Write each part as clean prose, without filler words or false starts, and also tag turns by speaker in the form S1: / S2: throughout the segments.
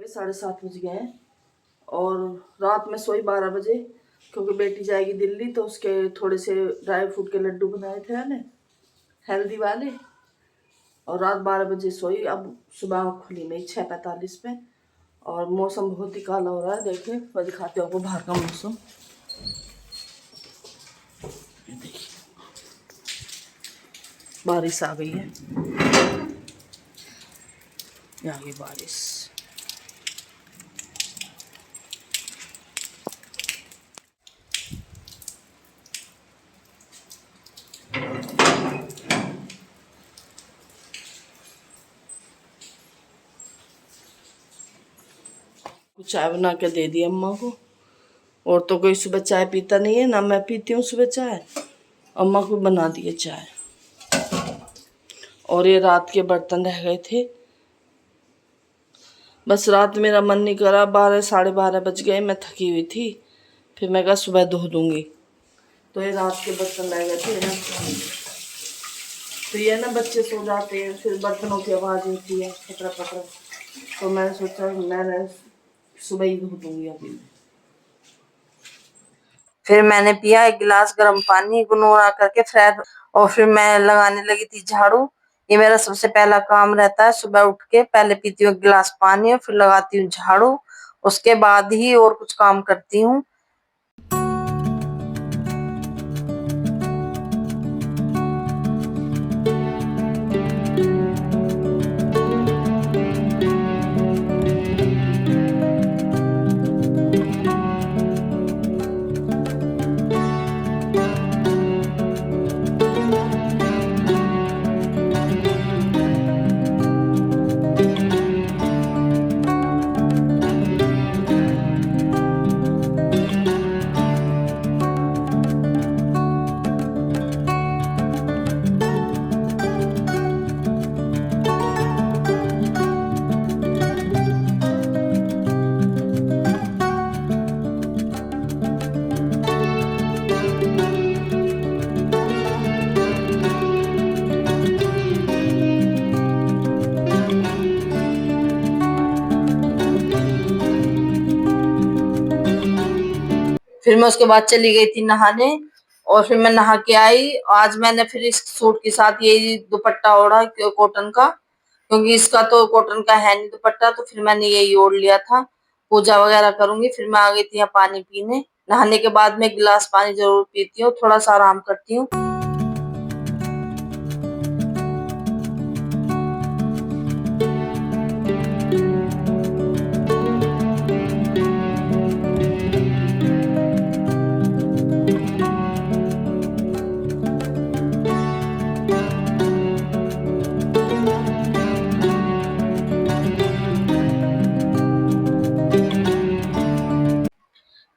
S1: 7:30 बज गए हैं और रात में सोई 12 बजे, क्योंकि बेटी जाएगी दिल्ली तो उसके थोड़े से ड्राई फ्रूट के लड्डू बनाए थे मैंने, हेल्दी वाले। और रात 12 बजे सोई। अब सुबह खुली मेरी 6:45 पे और मौसम बहुत ही काला हो रहा है। देखिए मैं दिखाती हूँ आपको बाहर का मौसम। देखिए बारिश आ गई है, आ गई बारिश। चाय बना के दे दी अम्मा को। और तो कोई सुबह चाय पीता नहीं है, ना मैं पीती हूँ सुबह चाय। अम्मा को बना दिए चाय। और ये रात के बर्तन रह गए थे, बस रात मेरा मन नहीं करा। 12 साढ़े 12 बज गए, मैं थकी हुई थी। फिर मैं कहा सुबह धो दूंगी। तो ये रात के बर्तन रह गए थे ना, तो ये ना बच्चे सो जाते हैं, फिर बर्तनों की आवाज़ होती है पटर पटर। तो मैंने सोचा मैंने सुबह ही धो दूंगी अभी। फिर मैंने पिया 1 गिलास गर्म पानी गुनगुना करके फ्रेश, और फिर मैं लगाने लगी थी झाड़ू। ये मेरा सबसे पहला काम रहता है, सुबह उठ के पहले पीती हूँ 1 गिलास पानी और फिर लगाती हूँ झाड़ू। उसके बाद ही और कुछ काम करती हूँ। फिर मैं उसके बाद चली गई थी नहाने, और फिर मैं नहा के आई। आज मैंने फिर इस सूट के साथ ये दुपट्टा ओढ़ा कॉटन का, क्योंकि इसका तो कॉटन का है नहीं दुपट्टा, तो फिर मैंने यही ओढ़ लिया था। पूजा वगैरह करूंगी। फिर मैं आ गई थी यहाँ पानी पीने। नहाने के बाद मैं 1 गिलास पानी जरूर पीती हूँ, थोड़ा सा आराम करती हूँ।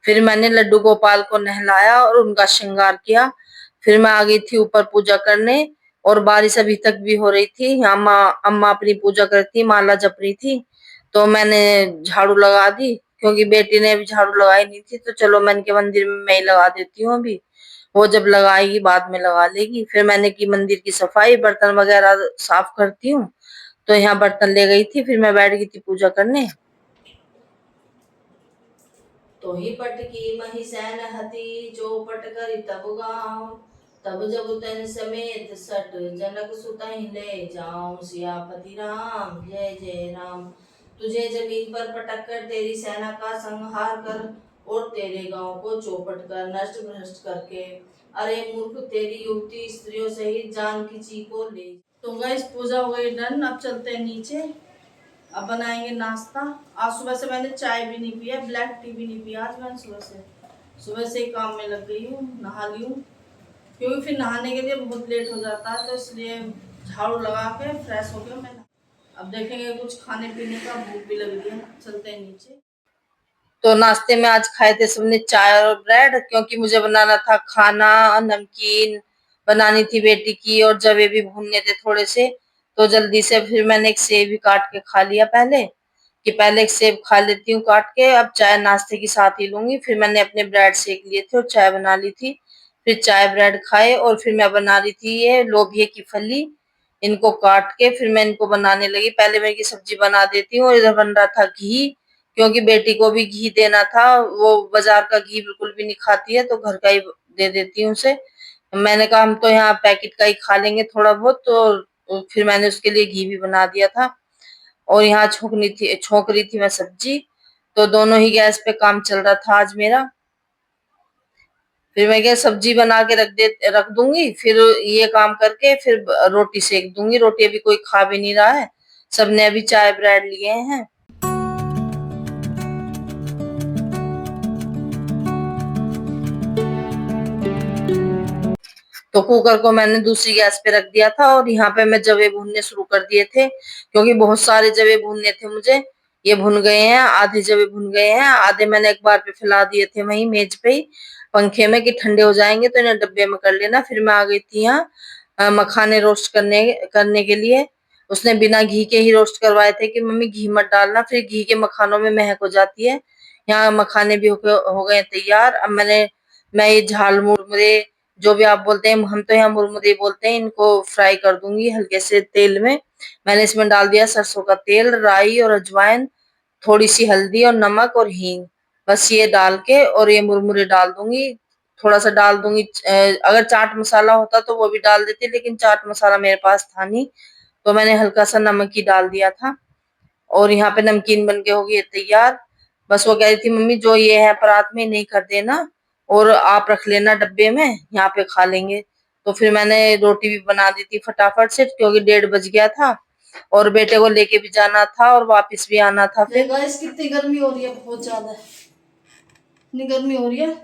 S1: फिर मैंने लड्डू गोपाल को नहलाया और उनका श्रृंगार किया। फिर मैं आ गई थी ऊपर पूजा करने, और बारिश अभी तक भी हो रही थी। अम्मा अम्मा अपनी पूजा करती, माला जप रही थी। तो मैंने झाड़ू लगा दी, क्योंकि बेटी ने अभी झाड़ू लगाई नहीं थी। तो चलो मैंने के मंदिर में मैं ही लगा देती हूँ अभी, वो जब लगाएगी बाद में लगा लेगी। फिर मैंने की मंदिर की सफाई, बर्तन वगैरह साफ करती हूँ। तो यहाँ बर्तन ले गई थी, फिर मैं बैठ गई थी पूजा करने। तो ही पटकी मही सैन हती, चौपट करी तब गाँव। तब जब तन समेत सट, जनक सुतहि ले जाऊं। सियापति राम जय जय राम। तुझे जमीन पर पटक कर तेरी सेना का संहार कर, और तेरे गांव को चौपट कर नष्ट भ्रष्ट करके, अरे मूर्ख तेरी युवती स्त्रियों सहित जानकी को ले। तो गाइस पूजा हो गई डन। अब चलते हैं नीचे, अब बनाएंगे नाश्ता। आज सुबह से मैंने चाय भी नहीं पिया, ब्लैक टी भी नहीं पिया। आज मैंने सुबह से ही काम में लग गई हूँ, नहा ली हूँ, क्योंकि फिर नहाने के लिए बहुत लेट हो जाता है। तो इसलिए झाड़ू लगा के फ्रेश हो गया मैं। अब देखेंगे कुछ खाने पीने का, भूख भी लग रही है। चलते हैं नीचे। तो नाश्ते में आज खाए थे सबने चाय और ब्रेड, क्योंकि मुझे बनाना था खाना, नमकीन बनानी थी बेटी की, और जवे भी भूनने थे थोड़े से। तो जल्दी से फिर मैंने एक सेब भी काट के खा लिया पहले, कि पहले एक सेब खा लेती हूँ काट के, अब चाय नाश्ते के साथ ही लूंगी। फिर मैंने अपने ब्रेड सेक लिए थे और चाय बना ली थी। फिर चाय ब्रेड खाए, और फिर मैं बना रही थी ये लोबिये की फली, इनको काट के फिर मैं इनको बनाने लगी। पहले मैं की सब्जी बना देती हूँ और इधर बन रहा था घी, क्योंकि बेटी को भी घी देना था। वो बाजार का घी बिल्कुल भी नहीं खाती है, तो घर का ही दे देती हूँ उसे। मैंने कहा हम तो यहाँ पैकेट का ही खा लेंगे थोड़ा बहुत, तो फिर मैंने उसके लिए घी भी बना दिया था। और यहाँ छोंक रही थी मैं सब्जी। तो दोनों ही गैस पे काम चल रहा था आज मेरा। फिर मैं क्या सब्जी बना के रख दूंगी, फिर ये काम करके फिर रोटी सेक दूंगी। रोटी अभी कोई खा भी नहीं रहा है, सबने अभी चाय ब्रेड लिए हैं। तो कुकर को मैंने दूसरी गैस पे रख दिया था और यहाँ पे मैं जवे भूनने शुरू कर दिए थे, क्योंकि बहुत सारे जवे भूनने थे मुझे। ये भुन गए हैं, आधे जवे भुन गए हैं, आधे मैंने एक बार पे फैला दिए थे वहीं मेज पे ही पंखे में कि ठंडे हो जाएंगे तो इन्हें डब्बे में कर लेना। फिर मैं आ गई थी यहाँ मखाने रोस्ट करने करने के लिए। उसने बिना घी के ही रोस्ट करवाए थे कि मम्मी घी मत डालना, फिर घी के मखानों में महक हो जाती है। यहाँ मखाने भी हो गए तैयार। अब मैं ये झाल मुरमुरे जो भी आप बोलते हैं, हम तो यहाँ मुरमुरे बोलते हैं, इनको फ्राई कर दूंगी हल्के से तेल में। मैंने इसमें डाल दिया सरसों का तेल, राई और अजवाइन, थोड़ी सी हल्दी और नमक और हींग। बस ये डाल के और ये मुरमुरे डाल दूंगी। थोड़ा सा डाल दूंगी अगर चाट मसाला होता तो वो भी डाल देती, लेकिन चाट मसाला मेरे पास था नहीं, तो मैंने हल्का सा नमक ही डाल दिया था। और यहाँ पे नमकीन बन के हो गई है तैयार। बस वो कह रही थी मम्मी जो ये है परात में नहीं कर देना, और आप रख लेना डब्बे में, यहाँ पे खा लेंगे। तो फिर मैंने रोटी भी बना दी थी फटाफट से, क्योंकि 1:30 बज गया था और बेटे को लेके भी जाना था और वापस भी आना था। फिर गाइस कितनी गर्मी हो रही है, बहुत ज्यादा इतनी गर्मी हो रही है,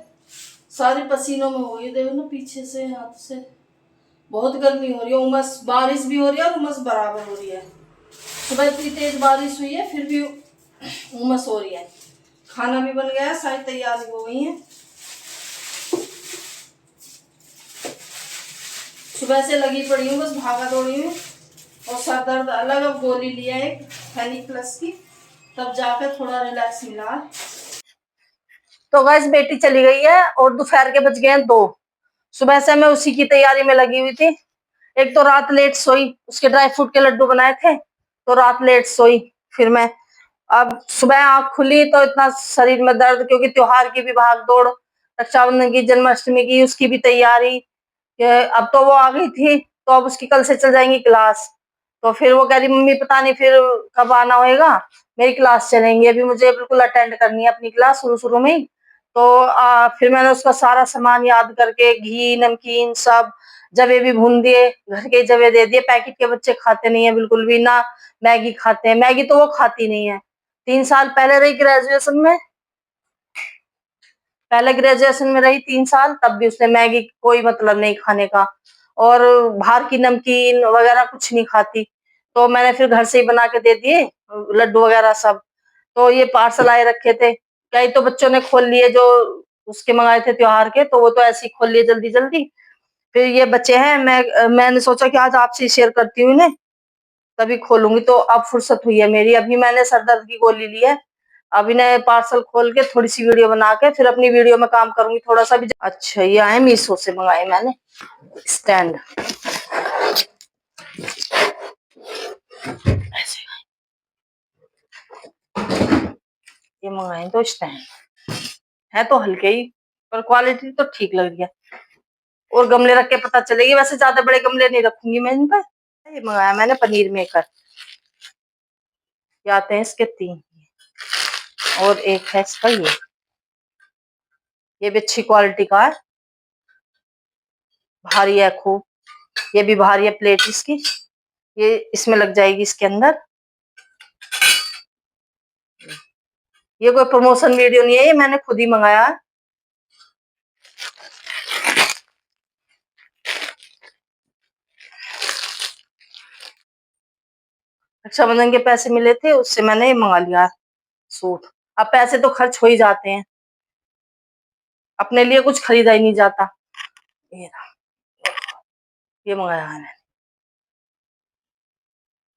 S1: सारे पसीनों में हो गई। देखो ना पीछे से हाथ से, बहुत गर्मी हो रही है। उमस, बारिश भी हो रही है और उमस बराबर हो रही है। सुबह इतनी तेज बारिश हुई है फिर भी उमस हो रही है। खाना भी बन गया, सारी तैयारी हो गई है। सुबह से लगी पड़ी हूँ, बस भागा दौड़ी हूँ। और सर दर्द अलग, अब गोली लिया है एक फेनिक प्लस की, तब जाकर थोड़ा रिलैक्स मिला। तो गाइस बेटी चली गई है और दोपहर के बज गए हैं 2। सुबह से मैं उसी की तैयारी में लगी हुई थी। एक तो रात लेट सोई, उसके ड्राई फ्रूट के लड्डू बनाए थे तो रात लेट सोई। फिर मैं अब सुबह आंख खुली तो इतना शरीर में दर्द, क्योंकि त्योहार की भी भाग दौड़, रक्षाबंधन की, जन्माष्टमी की, उसकी भी तैयारी। अब तो वो आ गई थी तो अब उसकी कल से चल जाएंगी क्लास। तो फिर वो कह रही मम्मी पता नहीं फिर कब आना होएगा, मेरी क्लास चलेंगी। अभी मुझे बिल्कुल अटेंड करनी है अपनी क्लास शुरू शुरू में ही। तो फिर मैंने उसका सारा सामान याद करके, घी नमकीन सब जवे भी भून दिए, घर के जवे दे दिए। पैकेट के बच्चे खाते नहीं है बिल्कुल भी ना, मैगी खाते हैं, मैगी तो वो खाती नहीं है। 3 साल पहले रही ग्रेजुएशन में, पहले ग्रेजुएशन में रही 3 साल, तब भी उसने मैगी कोई मतलब नहीं खाने का, और बाहर की नमकीन वगैरह कुछ नहीं खाती। तो मैंने फिर घर से ही बना के दे दिए लड्डू वगैरह सब। तो ये पार्सल आए रखे थे, कई तो बच्चों ने खोल लिए जो उसके मंगाए थे त्योहार के, तो वो तो ऐसे ही खोल लिए जल्दी जल्दी। फिर ये बच्चे हैं, मैंने सोचा कि आज आपसे शेयर करती हूँ इन्हें, तभी खोलूंगी। तो अब फुर्सत हुई है मेरी, अभी मैंने सर दर्द की गोली ली है। अब इन्हें पार्सल खोल के थोड़ी सी वीडियो बना के फिर अपनी वीडियो में काम करूंगी थोड़ा सा भी। अच्छा ये आए मीशो से मंगाए मैंने स्टैंड, ऐसे ये मंगाए तो स्टैंड है, तो हल्के ही पर क्वालिटी तो ठीक लग रही है। और गमले रख के पता चलेगी, वैसे ज्यादा बड़े गमले नहीं रखूंगी मैं इन पर। ये मंगाया मैंने पनीर मेकर, ये आते हैं इसके 3, और एक है इसका ये भी अच्छी क्वालिटी का है, भारी है खूब। ये भी भारी है प्लेट इसकी, ये इसमें लग जाएगी इसके अंदर। ये कोई प्रमोशन वीडियो नहीं है, ये मैंने खुद ही मंगाया है। रक्षाबंधन के पैसे मिले थे उससे मैंने ये मंगा लिया सूट। अब पैसे तो खर्च हो ही जाते हैं, अपने लिए कुछ खरीदा ही नहीं जाता। ये मंगाया है,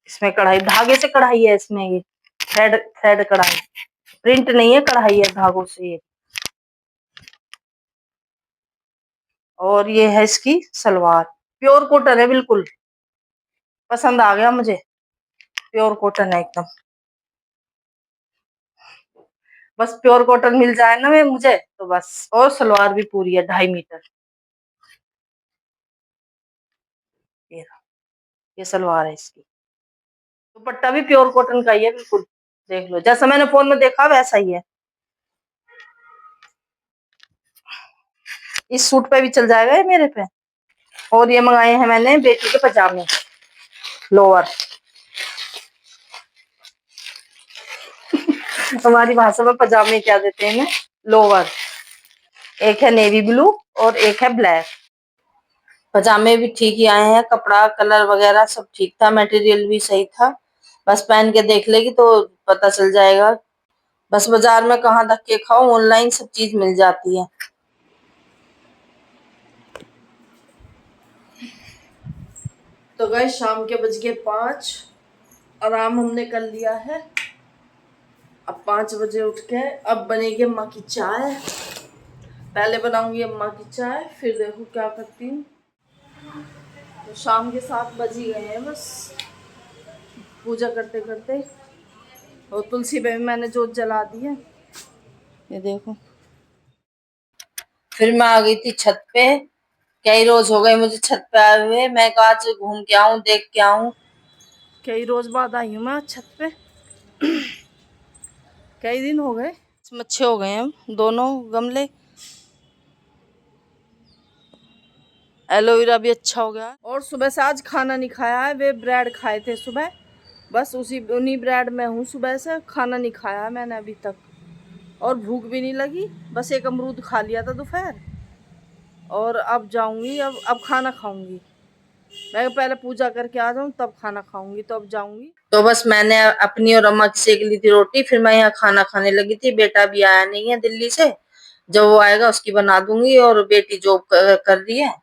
S1: इसमें कढ़ाई, धागे से कढ़ाई है इसमें, ये थ्रेड थ्रेड कढ़ाई, प्रिंट नहीं है, कढ़ाई है धागों से ये। और ये है इसकी सलवार, प्योर कॉटन है बिल्कुल, पसंद आ गया मुझे, प्योर कॉटन है एकदम। बस प्योर कॉटन मिल जाए ना मैं मुझे तो बस। और सलवार भी पूरी है 2.5 मीटर। ये सलवार है इसकी। दुपट्टा भी प्योर कॉटन का ही है बिल्कुल, देख लो जैसा मैंने फोन में देखा वैसा ही है। इस सूट पे भी चल जाएगा ये मेरे पे। और ये मंगाए हैं मैंने बेटी के पजामे, लोअर। हमारी भाषा में पजामे क्या देते हैं, लोअर। एक है नेवी ब्लू और एक है ब्लैक। पजामे भी ठीक ही आए हैं, कपड़ा कलर वगैरह सब ठीक था, मटेरियल भी सही था। बस पहन के देख लेगी तो पता चल जाएगा। बस बाजार में कहाँ धक्के खाओ, ऑनलाइन सब चीज मिल जाती है। तो गए शाम के बज गए 5। आराम हमने कर लिया है। अब 5 बजे उठ के अब बनेगी अम्मा की चाय। पहले बनाऊंगी अम्मा की चाय, फिर देखो क्या करती हूँ। तो शाम के 7 बज ही गए हैं बस पूजा करते करते। और तुलसी पे भी मैंने जोत जला दी है, ये देखो। फिर मैं आ गई थी छत पे। कई रोज हो गए मुझे छत पे आए हुए, मैं कहा आज घूम के आऊं, देख के आऊं। कई रोज बाद आई हूँ मैं छत पे। कई दिन हो गए। इसमें अच्छे हो गए हैं दोनों गमले। एलोवेरा भी अच्छा हो गया। और सुबह से आज खाना नहीं खाया है, वे ब्रेड खाए थे सुबह। बस उन्हीं ब्रेड में हूँ, सुबह से खाना नहीं खाया है मैंने अभी तक। और भूख भी नहीं लगी, बस एक अमरूद खा लिया था दोपहर। और अब जाऊंगी, अब खाना खाऊंगी। मैं पहले पूजा करके आ जाऊं तब खाना खाऊंगी, तो अब जाऊंगी। तो बस मैंने अपनी और अम्मा की सेक ली थी रोटी, फिर मैं यहाँ खाना खाने लगी थी। बेटा भी आया नहीं है दिल्ली से, जब वो आएगा उसकी बना दूंगी। और बेटी जॉब कर रही है।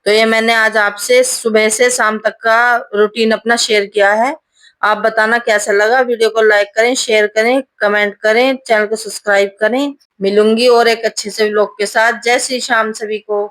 S1: तो ये मैंने आज आपसे सुबह से शाम तक का रूटीन अपना शेयर किया है। आप बताना कैसा लगा। वीडियो को लाइक करें, शेयर करें, कमेंट करें, चैनल को सब्सक्राइब करें। मिलूंगी और एक अच्छे से व्लॉग के साथ। जय श्री श्याम सभी को।